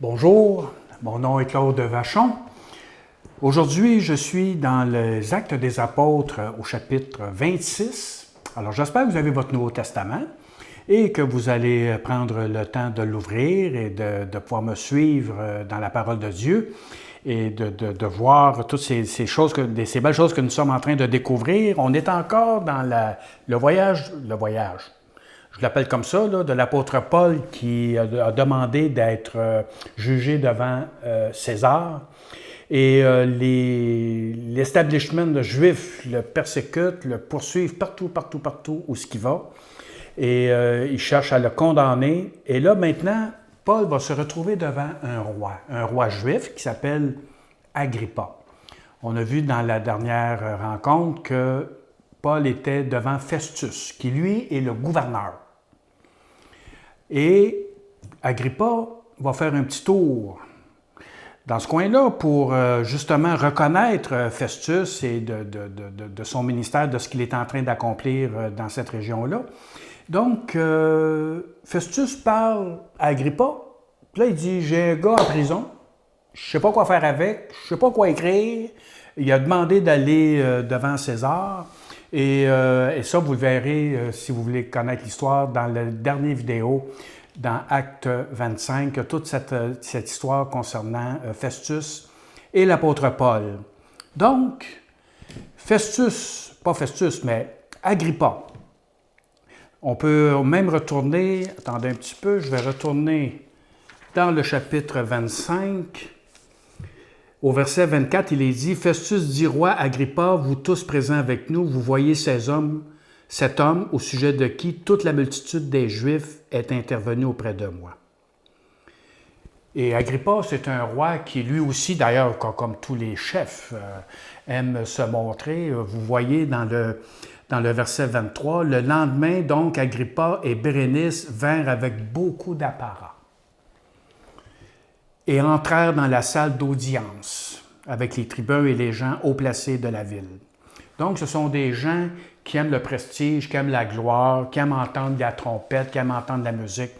Bonjour, mon nom est Claude Vachon. Aujourd'hui, je suis dans les Actes des Apôtres au chapitre 26. Alors, j'espère que vous avez votre Nouveau Testament et que vous allez prendre le temps de l'ouvrir et de pouvoir me suivre dans la parole de Dieu et de voir toutes ces choses, ces belles choses que nous sommes en train de découvrir. On est encore dans le voyage. Je l'appelle comme ça, là, de l'apôtre Paul qui a demandé d'être jugé devant César. Et l'establishment juif le persécute, le poursuivent partout où ce qu'il va. Et il cherche à le condamner. Et là, maintenant, Paul va se retrouver devant un roi juif qui s'appelle Agrippa. On a vu dans la dernière rencontre que Paul était devant Festus, qui lui est le gouverneur. Et Agrippa va faire un petit tour dans ce coin-là pour justement reconnaître Festus et de son ministère, de ce qu'il est en train d'accomplir dans cette région-là. Donc, Festus parle à Agrippa, puis là, il dit « J'ai un gars en prison, je ne sais pas quoi faire avec, je ne sais pas quoi écrire. » Il a demandé d'aller devant César. Et ça, vous le verrez si vous voulez connaître l'histoire dans la dernière vidéo, dans Acte 25, toute cette histoire concernant Festus et l'apôtre Paul. Donc, Festus, pas Festus, mais Agrippa. On peut même retourner, attendez un petit peu, je vais retourner dans le chapitre 25. Au verset 24, il est dit « Festus dit, roi Agrippa, vous tous présents avec nous, vous voyez cet homme au sujet de qui toute la multitude des Juifs est intervenue auprès de moi. » Et Agrippa, c'est un roi qui lui aussi, d'ailleurs, comme tous les chefs, aime se montrer. Vous voyez dans le verset 23, « Le lendemain, donc, Agrippa et Bérénice vinrent avec beaucoup d'apparat et entrèrent dans la salle d'audience avec les tribuns et les gens haut placés de la ville. » Donc, ce sont des gens qui aiment le prestige, qui aiment la gloire, qui aiment entendre la trompette, qui aiment entendre la musique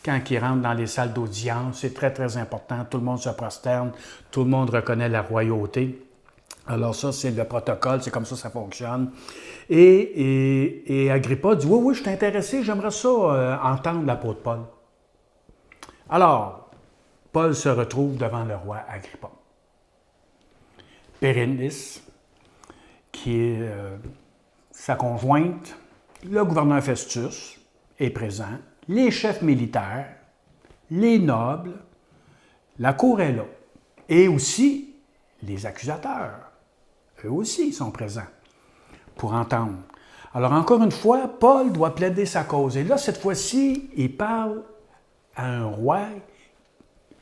quand ils rentrent dans les salles d'audience. C'est très, très important. Tout le monde se prosterne, tout le monde reconnaît la royauté. Alors ça, c'est le protocole, c'est comme ça fonctionne. Et Agrippa dit « Oui, je suis intéressé, j'aimerais ça entendre l'apôtre Paul. » Alors, Paul se retrouve devant le roi Agrippa. Bérénice, qui est sa conjointe, le gouverneur Festus est présent, les chefs militaires, les nobles, la cour est là. Et aussi les accusateurs, eux aussi sont présents pour entendre. Alors encore une fois, Paul doit plaider sa cause. Et là, cette fois-ci, il parle à un roi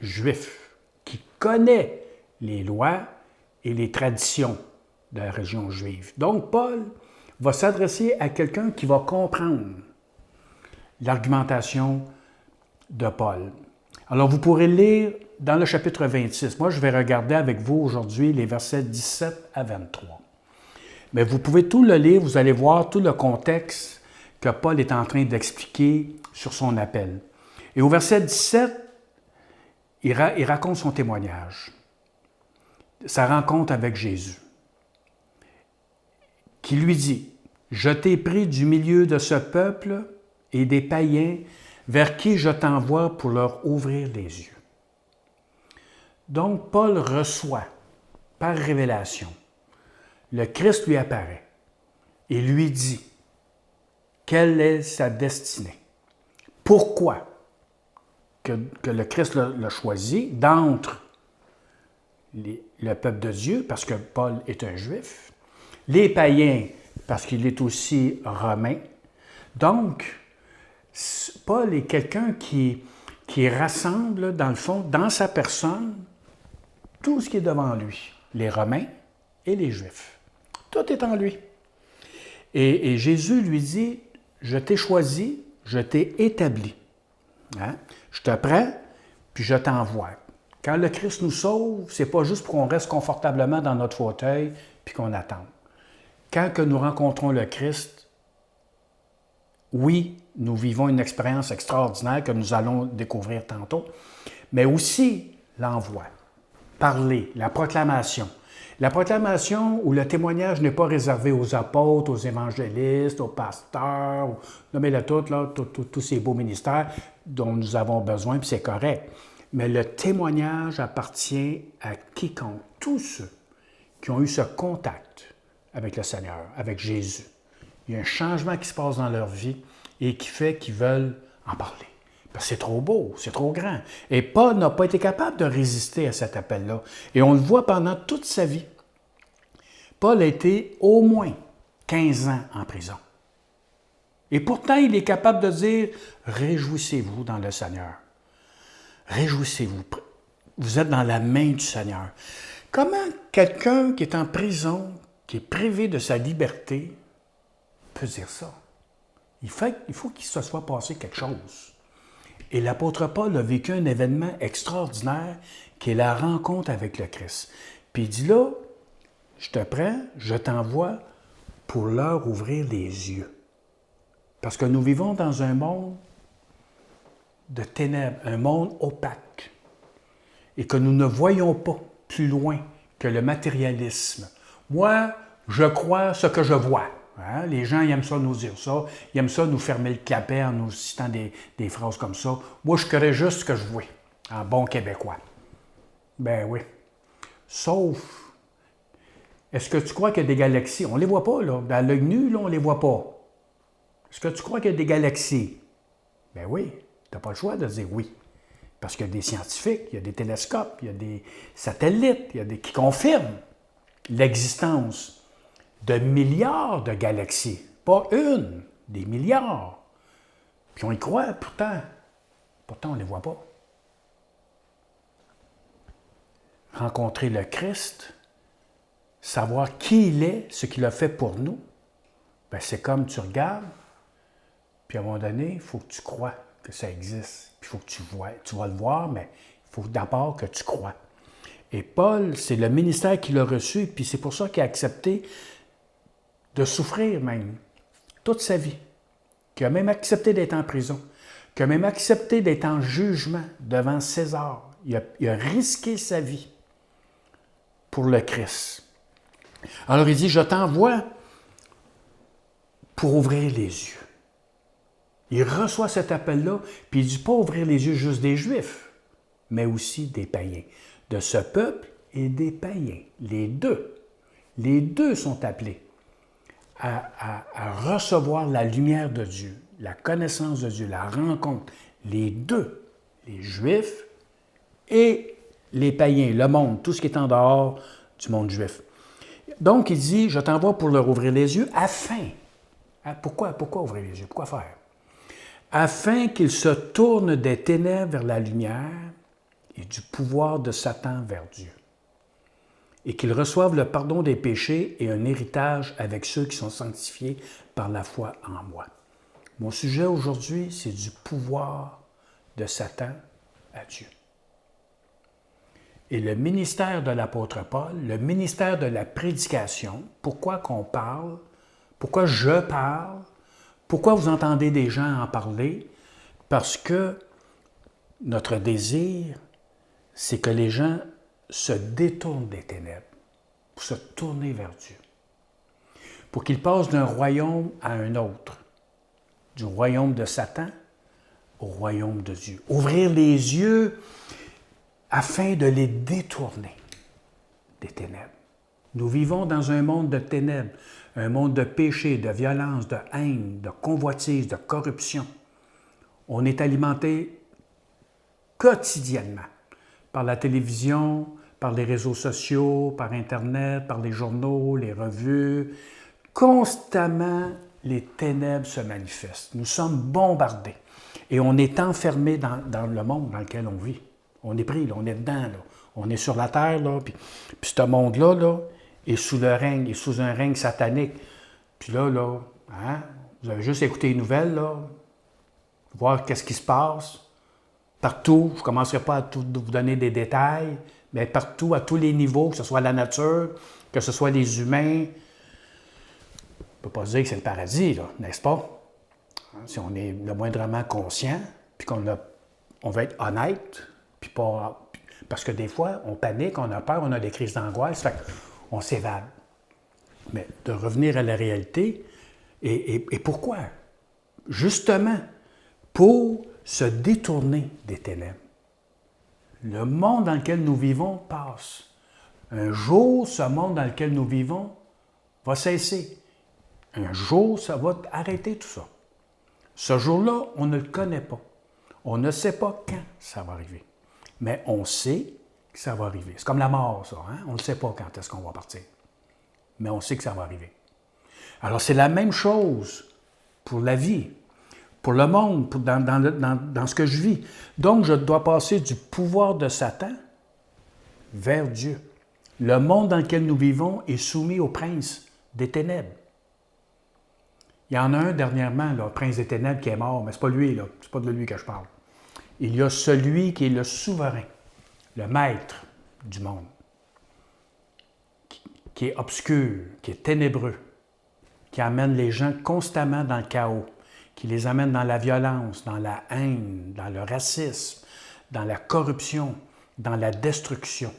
juif qui connaît les lois et les traditions de la région juive. Donc, Paul va s'adresser à quelqu'un qui va comprendre l'argumentation de Paul. Alors, vous pourrez lire dans le chapitre 26. Moi, je vais regarder avec vous aujourd'hui les versets 17 à 23. Mais vous pouvez tout le lire, vous allez voir tout le contexte que Paul est en train d'expliquer sur son appel. Et au verset 17, il raconte son témoignage, sa rencontre avec Jésus, qui lui dit « Je t'ai pris du milieu de ce peuple et des païens vers qui je t'envoie pour leur ouvrir les yeux. » Donc, Paul reçoit, par révélation, le Christ lui apparaît et lui dit quelle est sa destinée. Pourquoi que le Christ l'a choisi d'entre le peuple de Dieu, parce que Paul est un juif, les païens, parce qu'il est aussi romain. Donc, Paul est quelqu'un qui rassemble, dans le fond, dans sa personne, tout ce qui est devant lui, les Romains et les Juifs. Tout est en lui. Et Jésus lui dit, « Je t'ai choisi, je t'ai établi. Hein? Je te prends, puis je t'envoie. » Quand le Christ nous sauve, ce n'est pas juste pour qu'on reste confortablement dans notre fauteuil puis qu'on attende. Quand que nous rencontrons le Christ, oui, nous vivons une expérience extraordinaire que nous allons découvrir tantôt, mais aussi, l'envoi. Parler, la proclamation. La proclamation où le témoignage n'est pas réservé aux apôtres, aux évangélistes, aux pasteurs, nommez-le tout, là, tous ces beaux ministères dont nous avons besoin, puis c'est correct. Mais le témoignage appartient à quiconque, tous ceux qui ont eu ce contact avec le Seigneur, avec Jésus. Il y a un changement qui se passe dans leur vie et qui fait qu'ils veulent en parler. Parce que c'est trop beau, c'est trop grand. Et Paul n'a pas été capable de résister à cet appel-là. Et on le voit pendant toute sa vie. Paul a été au moins 15 ans en prison. Et pourtant, il est capable de dire « Réjouissez-vous dans le Seigneur. Réjouissez-vous. Vous êtes dans la main du Seigneur. » Comment quelqu'un qui est en prison, qui est privé de sa liberté, peut dire ça? Il faut qu'il se soit passé quelque chose. Et l'apôtre Paul a vécu un événement extraordinaire qui est la rencontre avec le Christ. Puis il dit là, je te prends, je t'envoie pour leur ouvrir les yeux. Parce que nous vivons dans un monde de ténèbres, un monde opaque. Et que nous ne voyons pas plus loin que le matérialisme. Moi, je crois ce que je vois. Hein? Les gens ils aiment ça nous dire ça. Ils aiment ça nous fermer le clapet en nous citant des phrases comme ça. Moi, je connais juste ce que je vois, en bon québécois. Ben oui. Sauf, est-ce que tu crois qu'il y a des galaxies? On ne les voit pas, là. À l'œil nu, là, on ne les voit pas. Est-ce que tu crois qu'il y a des galaxies? Ben oui. Tu n'as pas le choix de dire oui. Parce qu'il y a des scientifiques, il y a des télescopes, il y a des satellites, qui confirment l'existence de milliards de galaxies. Pas une, des milliards. Puis on y croit, pourtant. Pourtant, on ne les voit pas. Rencontrer le Christ, savoir qui il est, ce qu'il a fait pour nous, bien, c'est comme tu regardes, puis à un moment donné, il faut que tu crois que ça existe. Puis il faut que tu vois. Tu vas le voir, mais il faut d'abord que tu crois. Et Paul, c'est le ministère qu'il a reçu, puis c'est pour ça qu'il a accepté de souffrir même toute sa vie, qu'il a même accepté d'être en prison, qu'il a même accepté d'être en jugement devant César. Il a risqué sa vie pour le Christ. Alors il dit, je t'envoie pour ouvrir les yeux. Il reçoit cet appel-là, puis il ne dit pas ouvrir les yeux juste des Juifs, mais aussi des païens, de ce peuple et des païens. Les deux sont appelés à recevoir la lumière de Dieu, la connaissance de Dieu, la rencontre. Les deux, les Juifs et les païens, le monde, tout ce qui est en dehors du monde juif. Donc, il dit, je t'envoie pour leur ouvrir les yeux afin. Pourquoi ouvrir les yeux? Pourquoi faire? Afin qu'ils se tournent des ténèbres vers la lumière et du pouvoir de Satan vers Dieu, et qu'ils reçoivent le pardon des péchés et un héritage avec ceux qui sont sanctifiés par la foi en moi. Mon sujet aujourd'hui, c'est du pouvoir de Satan à Dieu. Et le ministère de l'apôtre Paul, le ministère de la prédication, pourquoi qu'on parle, pourquoi je parle, pourquoi vous entendez des gens en parler? Parce que notre désir, c'est que les gens se détournent des ténèbres pour se tourner vers Dieu, pour qu'ils passent d'un royaume à un autre, du royaume de Satan au royaume de Dieu. Ouvrir les yeux afin de les détourner des ténèbres. Nous vivons dans un monde de ténèbres, un monde de péché, de violence, de haine, de convoitise, de corruption. On est alimenté quotidiennement par la télévision, par les réseaux sociaux, par Internet, par les journaux, les revues. Constamment, les ténèbres se manifestent. Nous sommes bombardés et on est enfermés dans le monde dans lequel on vit. On est pris, là, on est dedans. Là. On est sur la terre, là, puis ce monde-là là, est sous un règne satanique. Puis là, hein, vous avez juste écouté les nouvelles, là, voir qu'est-ce qui se passe. Partout, je ne commencerai pas à vous donner des détails, mais partout, à tous les niveaux, que ce soit la nature, que ce soit les humains. On ne peut pas se dire que c'est le paradis, là, n'est-ce pas? Si on est le moindrement conscient, puis on va être honnête, puis parce que des fois, on panique, on a peur, on a des crises d'angoisse, fait qu'on s'évade. Mais de revenir à la réalité, et pourquoi? Justement, pour se détourner des ténèbres. Le monde dans lequel nous vivons passe. Un jour, ce monde dans lequel nous vivons va cesser. Un jour, ça va arrêter tout ça. Ce jour-là, on ne le connaît pas. On ne sait pas quand ça va arriver. Mais on sait que ça va arriver. C'est comme la mort, ça. Hein? On ne sait pas quand est-ce qu'on va partir. Mais on sait que ça va arriver. Alors, c'est la même chose pour la vie, pour le monde, dans ce que je vis. Donc, je dois passer du pouvoir de Satan vers Dieu. Le monde dans lequel nous vivons est soumis au prince des ténèbres. Il y en a un dernièrement, le prince des ténèbres, qui est mort, mais ce n'est pas lui, là. C'est pas de lui que je parle. Il y a celui qui est le souverain, le maître du monde, qui est obscur, qui est ténébreux, qui amène les gens constamment dans le chaos, qui les amène dans la violence, dans la haine, dans le racisme, dans la corruption, dans la destruction.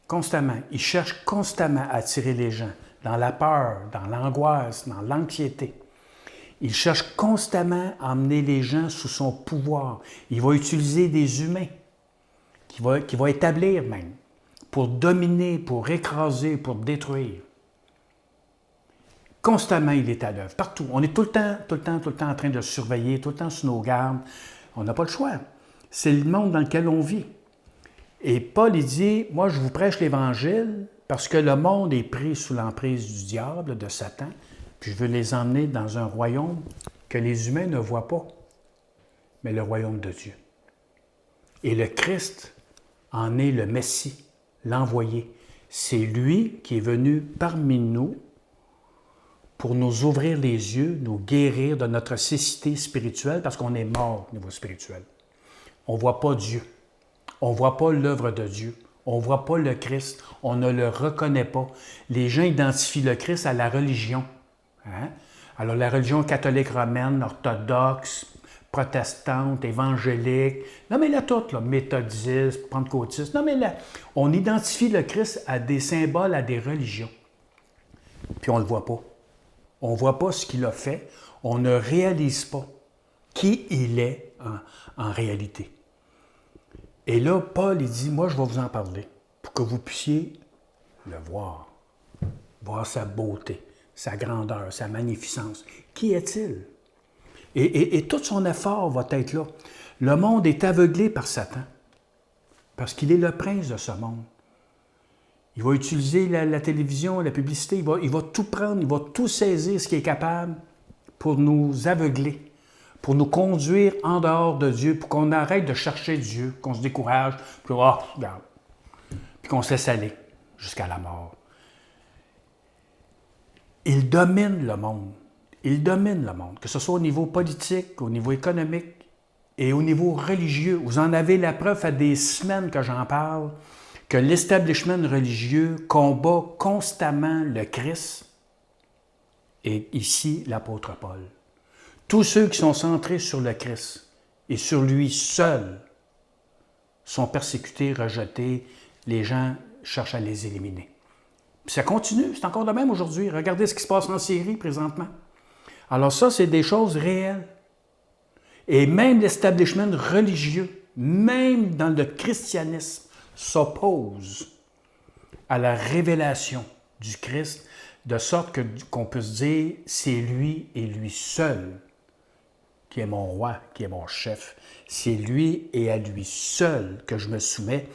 Constamment. Il cherche constamment à attirer les gens dans la peur, dans l'angoisse, dans l'anxiété. Il cherche constamment à emmener les gens sous son pouvoir. Il va utiliser des humains qu'il va établir même pour dominer, pour écraser, pour détruire. Constamment, il est à l'œuvre, partout. On est tout le temps en train de surveiller, tout le temps sous nos gardes. On n'a pas le choix. C'est le monde dans lequel on vit. Et Paul, il dit, moi, je vous prêche l'Évangile parce que le monde est pris sous l'emprise du diable, de Satan, puis je veux les emmener dans un royaume que les humains ne voient pas, mais le royaume de Dieu. Et le Christ en est le Messie, l'envoyé. C'est lui qui est venu parmi nous pour nous ouvrir les yeux, nous guérir de notre cécité spirituelle, parce qu'on est mort au niveau spirituel. On ne voit pas Dieu. On ne voit pas l'œuvre de Dieu. On ne voit pas le Christ. On ne le reconnaît pas. Les gens identifient le Christ à la religion. Hein? Alors, la religion catholique romaine, orthodoxe, protestante, évangélique, non mais là toutes, là, méthodiste, pentecôtiste, non mais là, on identifie le Christ à des symboles, à des religions. Puis on ne le voit pas. On ne voit pas ce qu'il a fait. On ne réalise pas qui il est en réalité. Et là, Paul, il dit, moi, je vais vous en parler pour que vous puissiez le voir sa beauté, sa grandeur, sa magnificence. Qui est-il? Et tout son effort va être là. Le monde est aveuglé par Satan, parce qu'il est le prince de ce monde. Il va utiliser la télévision, la publicité, il va tout prendre, il va tout saisir ce qu'il est capable pour nous aveugler, pour nous conduire en dehors de Dieu, pour qu'on arrête de chercher Dieu, qu'on se décourage, puis regarde, puis qu'on se laisse aller jusqu'à la mort. Il domine le monde. Il domine le monde, que ce soit au niveau politique, au niveau économique et au niveau religieux. Vous en avez la preuve, à des semaines que j'en parle, que l'establishment religieux combat constamment le Christ et ici l'apôtre Paul. Tous ceux qui sont centrés sur le Christ et sur lui seul sont persécutés, rejetés, les gens cherchent à les éliminer. Puis ça continue, c'est encore de même aujourd'hui. Regardez ce qui se passe en Syrie présentement. Alors ça, c'est des choses réelles. Et même l'establishment religieux, même dans le christianisme, s'oppose à la révélation du Christ, de sorte qu'on peut se dire, c'est lui et lui seul qui est mon roi, qui est mon chef. C'est lui et à lui seul que je me soumets.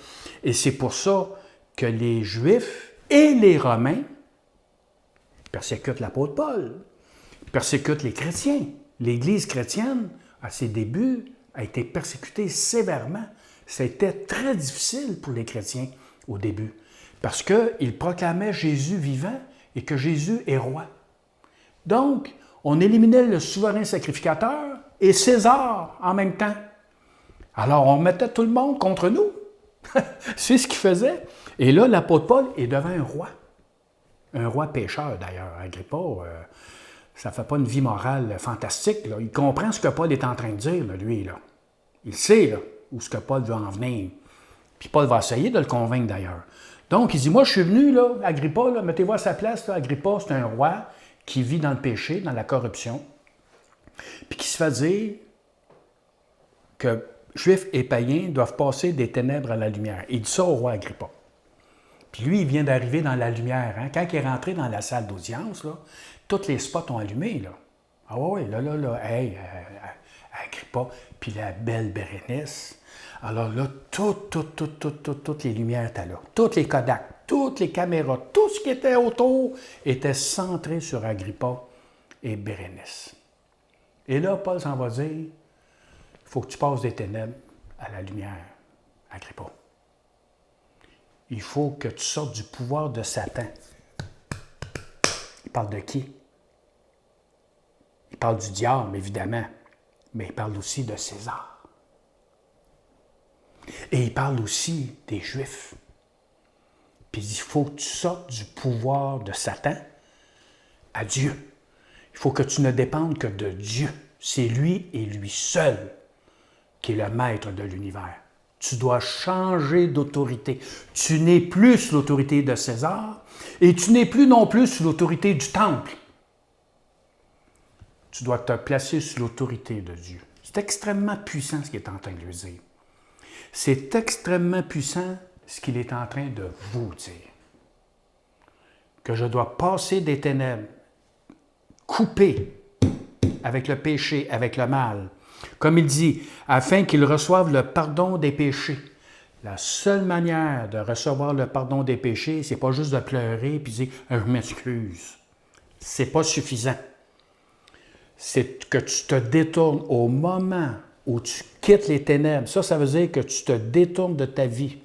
Et c'est pour ça que les Juifs et les Romains persécutent l'apôtre Paul, persécutent les chrétiens. L'Église chrétienne, à ses débuts, a été persécutée sévèrement. C'était très difficile pour les chrétiens au début, parce qu'ils proclamaient Jésus vivant et que Jésus est roi. Donc, on éliminait le souverain sacrificateur et César en même temps. Alors, on mettait tout le monde contre nous. C'est ce qu'il faisait. Et là, l'apôtre Paul est devenu un roi pécheur d'ailleurs. Agrippa, ça ne fait pas une vie morale fantastique. Là. Il comprend ce que Paul est en train de dire, là, lui. Là. Il sait là, où ce que Paul veut en venir. Puis Paul va essayer de le convaincre d'ailleurs. Donc, il dit, moi, je suis venu, là, Agrippa, là, mettez-vous à sa place. Là, Agrippa, c'est un roi qui vit dans le péché, dans la corruption, puis qui se fait dire que Juifs et païens doivent passer des ténèbres à la lumière. Il dit ça au roi Agrippa. Puis lui, il vient d'arriver dans la lumière. Hein? Quand il est rentré dans la salle d'audience, là, tous les spots ont allumé. Là. Ah oui, là, hey, Agrippa, puis la belle Bérénice. Alors là, toutes les lumières étaient là. Toutes les Kodak, toutes les caméras, tout ce qui était autour était centré sur Agrippa et Bérénice. Et là, Paul s'en va dire, il faut que tu passes des ténèbres à la lumière, Agrippa. Il faut que tu sortes du pouvoir de Satan. Il parle de qui? Il parle du diable, évidemment, mais il parle aussi de César. Et il parle aussi des Juifs. Puis il dit, il faut que tu sortes du pouvoir de Satan à Dieu. Il faut que tu ne dépendes que de Dieu. C'est lui et lui seul qui est le maître de l'univers. Tu dois changer d'autorité. Tu n'es plus sous l'autorité de César et tu n'es plus non plus sous l'autorité du temple. Tu dois te placer sous l'autorité de Dieu. C'est extrêmement puissant ce qu'il est en train de lui dire. C'est extrêmement puissant ce qu'il est en train de vous dire. Que je dois passer des ténèbres, couper avec le péché, avec le mal. Comme il dit, afin qu'ils reçoivent le pardon des péchés. La seule manière de recevoir le pardon des péchés, c'est pas juste de pleurer et dire « je m'excuse ». C'est pas suffisant. C'est que tu te détournes au moment où tu quittes les ténèbres. Ça veut dire que tu te détournes de ta vie,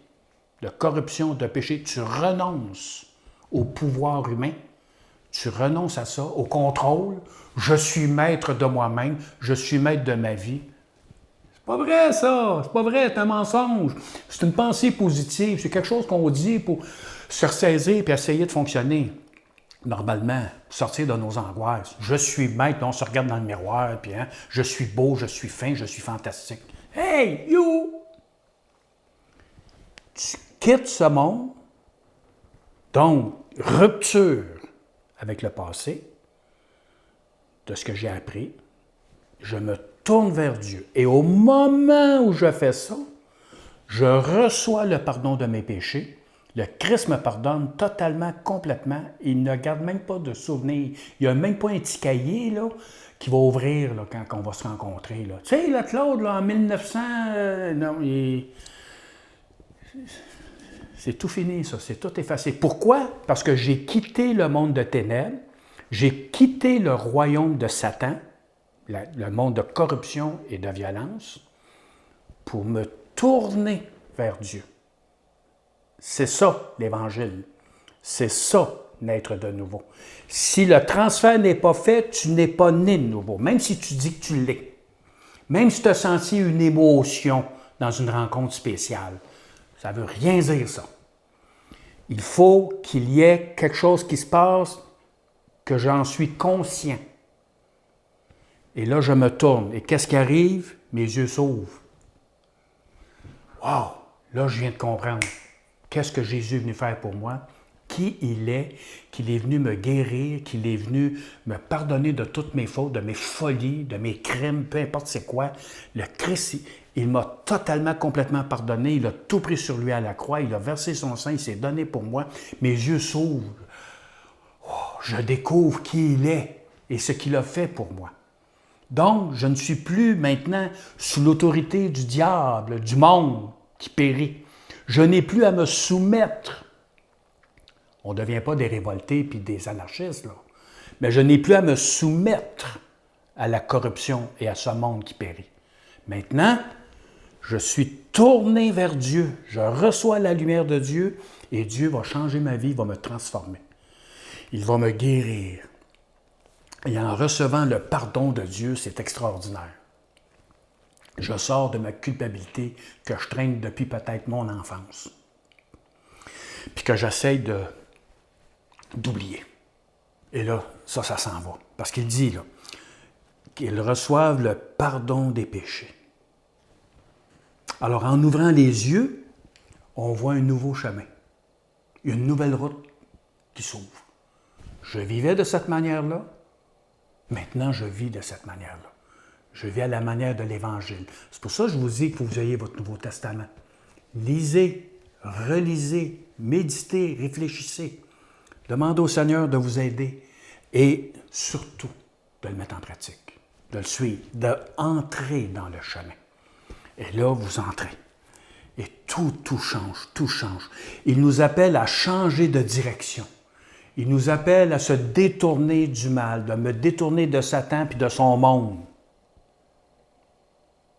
de corruption, de péché. Tu renonces au pouvoir humain. Tu renonces à ça, au contrôle. Je suis maître de moi-même. Je suis maître de ma vie. C'est pas vrai, ça. C'est pas vrai, c'est un mensonge. C'est une pensée positive. C'est quelque chose qu'on dit pour se ressaisir et essayer de fonctionner normalement, sortir de nos angoisses. Je suis maître, on se regarde dans le miroir, puis je suis beau, je suis fin, je suis fantastique. Hey, you! Tu quittes ce monde, donc rupture avec le passé, de ce que j'ai appris, je me tourne vers Dieu. Et au moment où je fais ça, je reçois le pardon de mes péchés. Le Christ me pardonne totalement, complètement. Il ne garde même pas de souvenirs. Il n'y a même pas un petit cahier là, qui va ouvrir là, quand on va se rencontrer. Là. Tu sais, là, Claude, là, en 1900, non, c'est tout fini, ça. C'est tout effacé. Pourquoi? Parce que j'ai quitté le monde de ténèbres. J'ai quitté le royaume de Satan, le monde de corruption et de violence, pour me tourner vers Dieu. C'est ça, l'Évangile. C'est ça, naître de nouveau. Si le transfert n'est pas fait, tu n'es pas né de nouveau, même si tu dis que tu l'es. Même si tu as senti une émotion dans une rencontre spéciale. Ça ne veut rien dire, ça. Il faut qu'il y ait quelque chose qui se passe, que j'en suis conscient. Et là, je me tourne. Et qu'est-ce qui arrive? Mes yeux s'ouvrent. Wow! Là, je viens de comprendre. Qu'est-ce que Jésus est venu faire pour moi? Qui il est, qu'il est venu me guérir, qu'il est venu me pardonner de toutes mes fautes, de mes folies, de mes crimes, peu importe c'est quoi. Le Christ, il m'a totalement, complètement pardonné. Il a tout pris sur lui à la croix. Il a versé son sang. Il s'est donné pour moi. Mes yeux s'ouvrent. Oh, je découvre qui il est et ce qu'il a fait pour moi. Donc, je ne suis plus maintenant sous l'autorité du diable, du monde qui périt. Je n'ai plus à me soumettre. On ne devient pas des révoltés puis des anarchistes, là. Mais je n'ai plus à me soumettre à la corruption et à ce monde qui périt. Maintenant, je suis tourné vers Dieu. Je reçois la lumière de Dieu et Dieu va changer ma vie, il va me transformer. Il va me guérir. Et en recevant le pardon de Dieu, c'est extraordinaire. Je sors de ma culpabilité que je traîne depuis peut-être mon enfance. Puis que j'essaie d'oublier. Et là, ça s'en va. Parce qu'il dit, là, qu'ils reçoivent le pardon des péchés. Alors, en ouvrant les yeux, on voit un nouveau chemin, une nouvelle route qui s'ouvre. Je vivais de cette manière-là, maintenant je vis de cette manière-là. Je vis à la manière de l'Évangile. C'est pour ça que je vous dis qu'il faut que vous ayez votre Nouveau Testament. Lisez, relisez, méditez, réfléchissez. Demandez au Seigneur de vous aider et surtout de le mettre en pratique, de le suivre, d'entrer dans le chemin. Et là, vous entrez. Et tout change, tout change. Il nous appelle à changer de direction. Il nous appelle à se détourner du mal, de me détourner de Satan puis de son monde,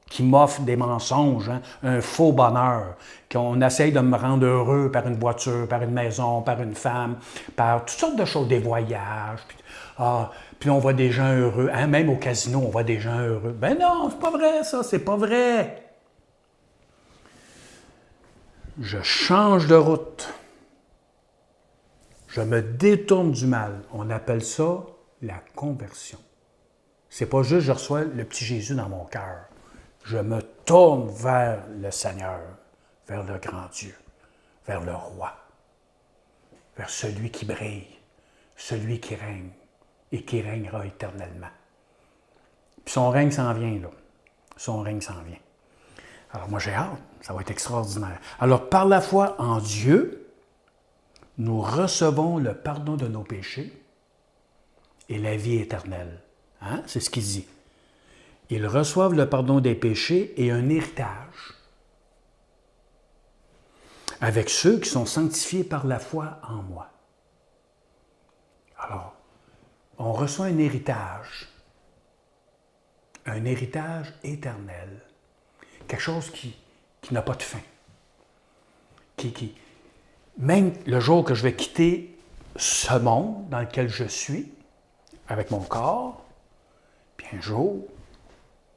qui m'offre des mensonges, hein, un faux bonheur, qu'on essaye de me rendre heureux par une voiture, par une maison, par une femme, par toutes sortes de choses, des voyages. Puis on voit des gens heureux, hein, même au casino, on voit des gens heureux. Ben non, c'est pas vrai ça, c'est pas vrai. Je change de route. Je me détourne du mal. On appelle ça la conversion. C'est pas juste je reçois le petit Jésus dans mon cœur. Je me tourne vers le Seigneur, vers le grand Dieu, vers le roi, vers celui qui brille, celui qui règne et qui régnera éternellement. Puis son règne s'en vient, là. Son règne s'en vient. Alors moi j'ai hâte, ça va être extraordinaire. Alors par la foi en Dieu, nous recevons le pardon de nos péchés et la vie éternelle. Hein? C'est ce qu'il dit. Ils reçoivent le pardon des péchés et un héritage avec ceux qui sont sanctifiés par la foi en moi. Alors, on reçoit un héritage éternel, quelque chose qui n'a pas de fin, même le jour que je vais quitter ce monde dans lequel je suis, avec mon corps, puis un jour,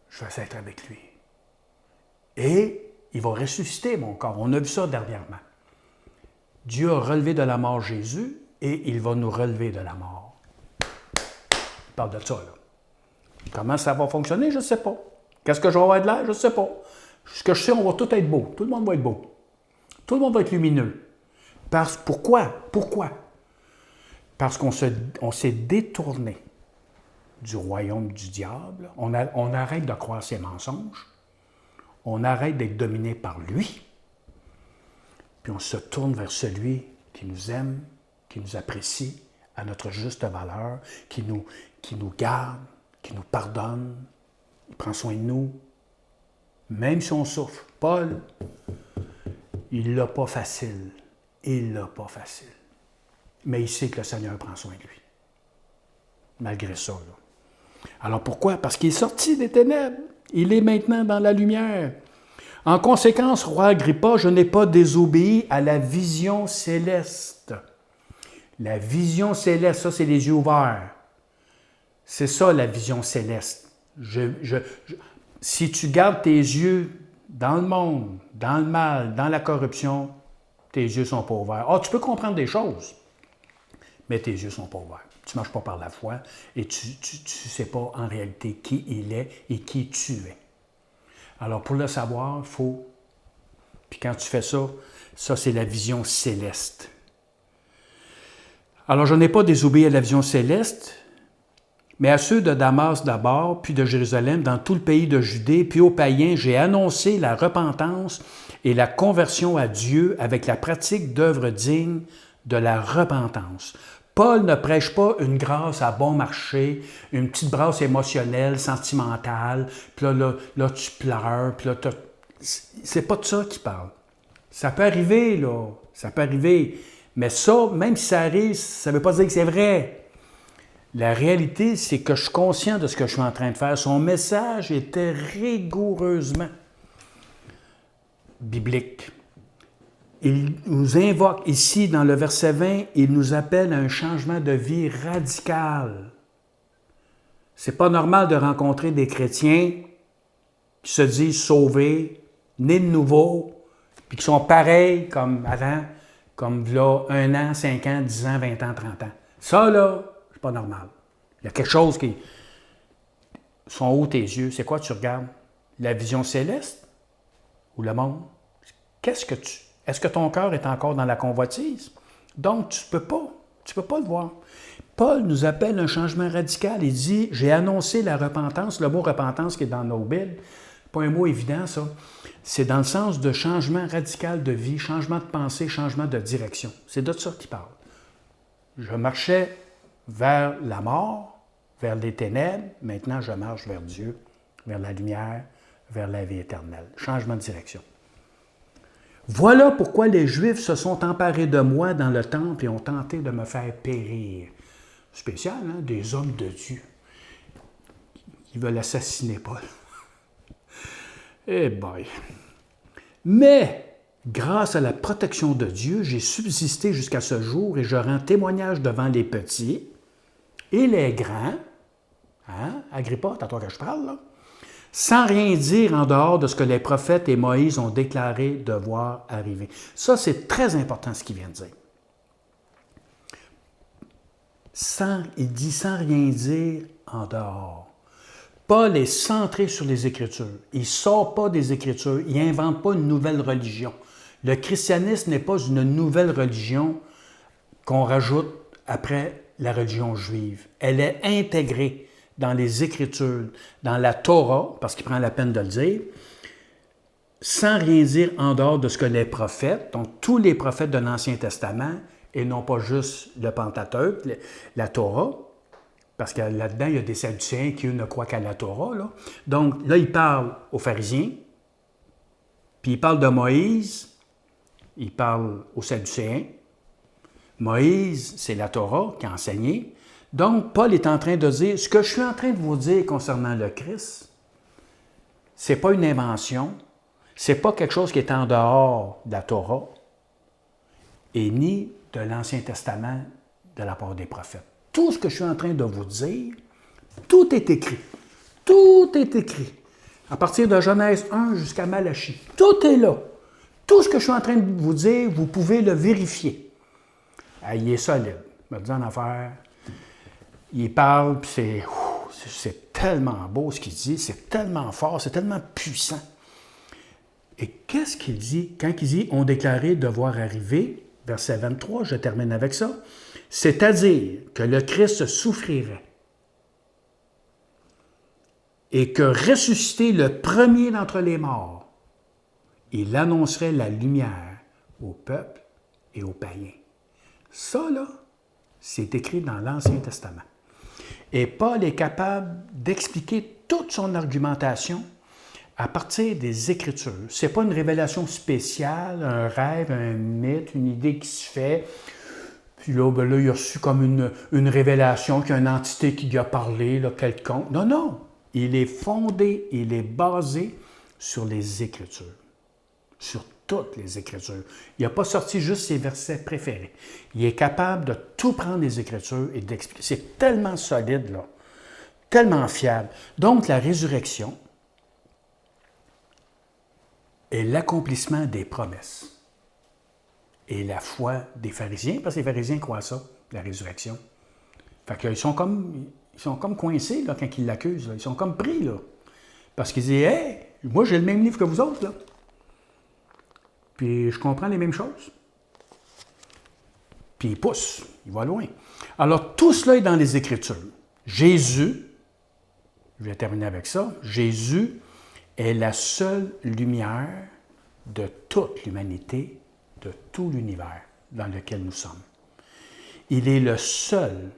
je vais être avec lui. Et il va ressusciter mon corps. On a vu ça dernièrement. Dieu a relevé de la mort Jésus et il va nous relever de la mort. Il parle de ça, là. Comment ça va fonctionner? Je ne sais pas. Qu'est-ce que je vais avoir de l'air? Je ne sais pas. Ce que je sais, on va tout être beau. Tout le monde va être beau. Tout le monde va être lumineux. Pourquoi? Parce qu'on s'est détourné du royaume du diable. On arrête de croire ses mensonges. On arrête d'être dominé par lui. Puis on se tourne vers celui qui nous aime, qui nous apprécie à notre juste valeur, qui nous garde, qui nous pardonne. Il prend soin de nous. Même si on souffre. Paul, il l'a pas facile. Il l'a pas facile. Mais il sait que le Seigneur prend soin de lui. Malgré ça, là. Alors pourquoi? Parce qu'il est sorti des ténèbres. Il est maintenant dans la lumière. En conséquence, roi Agrippa, je n'ai pas désobéi à la vision céleste. La vision céleste, ça, c'est les yeux ouverts. C'est ça, la vision céleste. Si tu gardes tes yeux dans le monde, dans le mal, dans la corruption, tes yeux ne sont pas ouverts. Ah, tu peux comprendre des choses, mais tes yeux ne sont pas ouverts. Tu ne marches pas par la foi et tu ne sais pas en réalité qui il est et qui tu es. Alors, pour le savoir, il faut... Puis quand tu fais ça, ça, c'est la vision céleste. Alors, je n'ai pas désobéi à la vision céleste, mais à ceux de Damas d'abord, puis de Jérusalem, dans tout le pays de Judée, puis aux païens, j'ai annoncé la repentance et la conversion à Dieu avec la pratique d'œuvres dignes de la repentance. Paul ne prêche pas une grâce à bon marché, une petite grâce émotionnelle, sentimentale, puis là tu pleures, puis là c'est pas de ça qu'il parle. Ça peut arriver, là, ça peut arriver, mais ça, même si ça arrive, ça ne veut pas dire que c'est vrai. La réalité, c'est que je suis conscient de ce que je suis en train de faire. Son message était rigoureusement biblique. Il nous invoque ici, dans le verset 20, il nous appelle à un changement de vie radical. C'est pas normal de rencontrer des chrétiens qui se disent sauvés, nés de nouveau, puis qui sont pareils comme avant, comme là, 1 an, 5 ans, 10 ans, 20 ans, 30 ans. Ça, là, c'est pas normal. Il y a quelque chose qui... sont hauts tes yeux. C'est quoi tu regardes? La vision céleste ou le monde? Qu'est-ce que tu... Est-ce que ton cœur est encore dans la convoitise? Donc, tu ne peux pas le voir. Paul nous appelle un changement radical. Il dit, j'ai annoncé la repentance. Le mot repentance qui est dans nos Bibles, pas un mot évident, ça. C'est dans le sens de changement radical de vie, changement de pensée, changement de direction. C'est de ça qu'il parle. Je marchais vers la mort, vers les ténèbres. Maintenant, je marche vers Dieu, vers la lumière, vers la vie éternelle. Changement de direction. Voilà pourquoi les Juifs se sont emparés de moi dans le temple et ont tenté de me faire périr. Spécial, hein? Des hommes de Dieu qui veulent assassiner Paul. Eh boy! Mais, grâce à la protection de Dieu, j'ai subsisté jusqu'à ce jour et je rends témoignage devant les petits et les grands. Hein? Agrippa, c'est à toi que je parle, là. Sans rien dire en dehors de ce que les prophètes et Moïse ont déclaré devoir arriver. Ça, c'est très important ce qu'il vient de dire. Il dit sans rien dire en dehors. Paul est centré sur les Écritures. Il ne sort pas des Écritures. Il n'invente pas une nouvelle religion. Le christianisme n'est pas une nouvelle religion qu'on rajoute après la religion juive. Elle est intégrée dans les Écritures, dans la Torah, parce qu'il prend la peine de le dire, sans rien dire en dehors de ce que les prophètes, donc tous les prophètes de l'Ancien Testament, et non pas juste le Pentateuque, la Torah, parce que là-dedans, il y a des Sadducéens qui, eux, ne croient qu'à la Torah. Là. Donc là, il parle aux pharisiens, puis il parle de Moïse, il parle aux Sadducéens. Moïse, c'est la Torah qui a enseigné. Donc, Paul est en train de dire, ce que je suis en train de vous dire concernant le Christ, ce n'est pas une invention, ce n'est pas quelque chose qui est en dehors de la Torah, et ni de l'Ancien Testament de la part des prophètes. Tout ce que je suis en train de vous dire, tout est écrit. Tout est écrit. À partir de Genèse 1 jusqu'à Malachie. Tout est là. Tout ce que je suis en train de vous dire, vous pouvez le vérifier. Il est solide. Je me dis en affaire. Il parle, puis c'est tellement beau ce qu'il dit, c'est tellement fort, c'est tellement puissant. Et qu'est-ce qu'il dit? Quand il dit « ont déclaré devoir arriver », verset 23, je termine avec ça, c'est-à-dire que le Christ souffrirait et que ressuscité le premier d'entre les morts, il annoncerait la lumière au peuple et aux païens. Ça, là, c'est écrit dans l'Ancien Testament. Et Paul est capable d'expliquer toute son argumentation à partir des Écritures. Ce n'est pas une révélation spéciale, un rêve, un mythe, une idée qui se fait. Puis là, il a reçu comme une révélation qu'il y a une entité qui lui a parlé, là, quelconque. Non, non. Il est fondé, il est basé sur les Écritures. Sur toutes les Écritures. Il n'a pas sorti juste ses versets préférés. Il est capable de tout prendre des Écritures et d'expliquer. C'est tellement solide, là. Tellement fiable. Donc, la résurrection est l'accomplissement des promesses. Et la foi des pharisiens, parce que les pharisiens croient ça, la résurrection. Fait qu'ils sont comme coincés là, quand ils l'accusent. Là. Ils sont comme pris, là. Parce qu'ils disent « Hey, moi j'ai le même livre que vous autres, là. Puis je comprends les mêmes choses. » Puis il pousse, il va loin. Alors tout cela est dans les Écritures. Jésus, je vais terminer avec ça, Jésus est la seule lumière de toute l'humanité, de tout l'univers dans lequel nous sommes. Il est le seul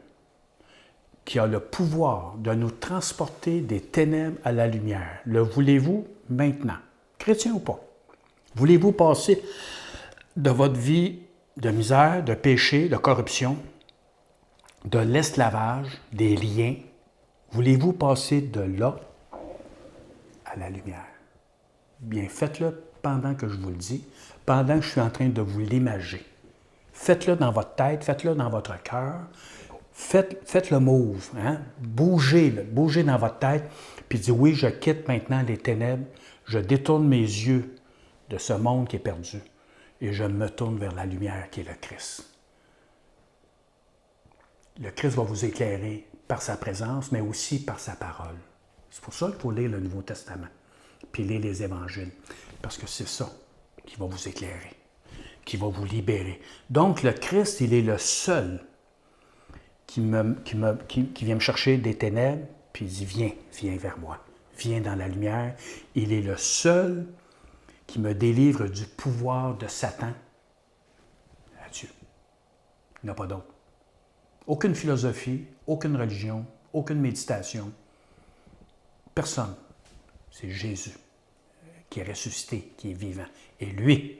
qui a le pouvoir de nous transporter des ténèbres à la lumière. Le voulez-vous maintenant? Chrétien ou pas? Voulez-vous passer de votre vie de misère, de péché, de corruption, de l'esclavage, des liens? Voulez-vous passer de là à la lumière? Bien, faites-le pendant que je vous le dis, pendant que je suis en train de vous l'imager. Faites-le dans votre tête, faites-le dans votre cœur, faites le move, hein? Bougez dans votre tête, puis dites oui, je quitte maintenant les ténèbres, je détourne mes yeux de ce monde qui est perdu et je me tourne vers la lumière qui est le Christ. Le Christ va vous éclairer par sa présence, mais aussi par sa parole. C'est pour ça qu'il faut lire le Nouveau Testament, puis lire les Évangiles, parce que c'est ça qui va vous éclairer. qui va vous libérer. Donc, le Christ, il est le seul qui vient me chercher des ténèbres, puis il dit, viens vers moi, viens dans la lumière. Il est le seul qui me délivre du pouvoir de Satan à Dieu. Il n'y en a pas d'autre. Aucune philosophie, aucune religion, aucune méditation. Personne. C'est Jésus qui est ressuscité, qui est vivant. Et lui.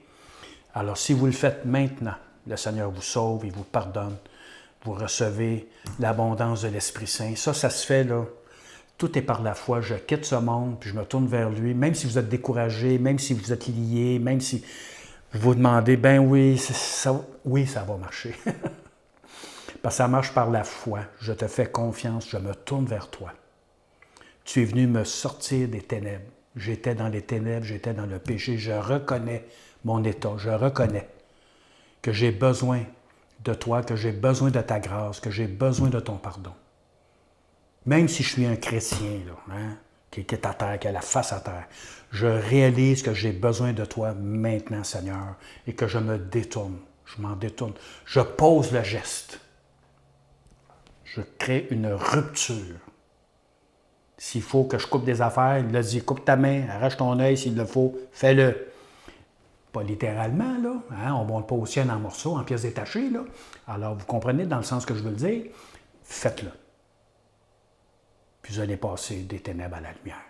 Alors, si vous le faites maintenant, le Seigneur vous sauve, il vous pardonne. Vous recevez l'abondance de l'Esprit Saint. Ça se fait, là. Tout est par la foi. Je quitte ce monde, puis je me tourne vers lui. Même si vous êtes découragé, même si vous êtes lié, même si vous vous demandez, ben oui, ça va marcher. Parce que ça marche par la foi. Je te fais confiance, je me tourne vers toi. Tu es venu me sortir des ténèbres. J'étais dans les ténèbres, j'étais dans le péché. Je reconnais mon état. Je reconnais que j'ai besoin de toi, que j'ai besoin de ta grâce, que j'ai besoin de ton pardon. Même si je suis un chrétien, là, qui est à terre, qui a la face à terre, je réalise que j'ai besoin de toi maintenant, Seigneur, et que je me détourne. Je m'en détourne. Je pose le geste. Je crée une rupture. S'il faut que je coupe des affaires, il a dit, coupe ta main, arrache ton œil s'il le faut, fais-le. Pas littéralement, là. On ne monte pas au ciel en morceaux, en pièces détachées, là. Alors, vous comprenez dans le sens que je veux le dire, faites-le. Puis vous allez passer des ténèbres à la lumière.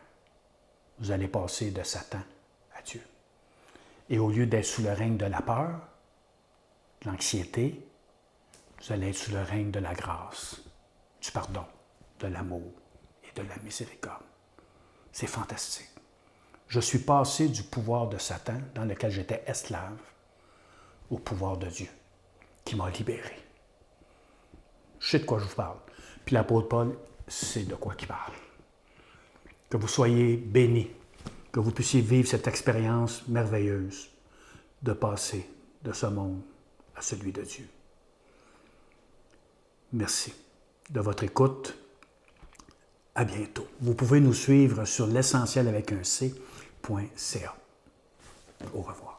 Vous allez passer de Satan à Dieu. Et au lieu d'être sous le règne de la peur, de l'anxiété, vous allez être sous le règne de la grâce, du pardon, de l'amour et de la miséricorde. C'est fantastique. Je suis passé du pouvoir de Satan, dans lequel j'étais esclave, au pouvoir de Dieu, qui m'a libéré. Je sais de quoi je vous parle. Puis l'apôtre Paul, c'est de quoi qu'il parle. Que vous soyez bénis, que vous puissiez vivre cette expérience merveilleuse de passer de ce monde à celui de Dieu. Merci de votre écoute. À bientôt. Vous pouvez nous suivre sur l'essentiel avec un C.ca. Au revoir.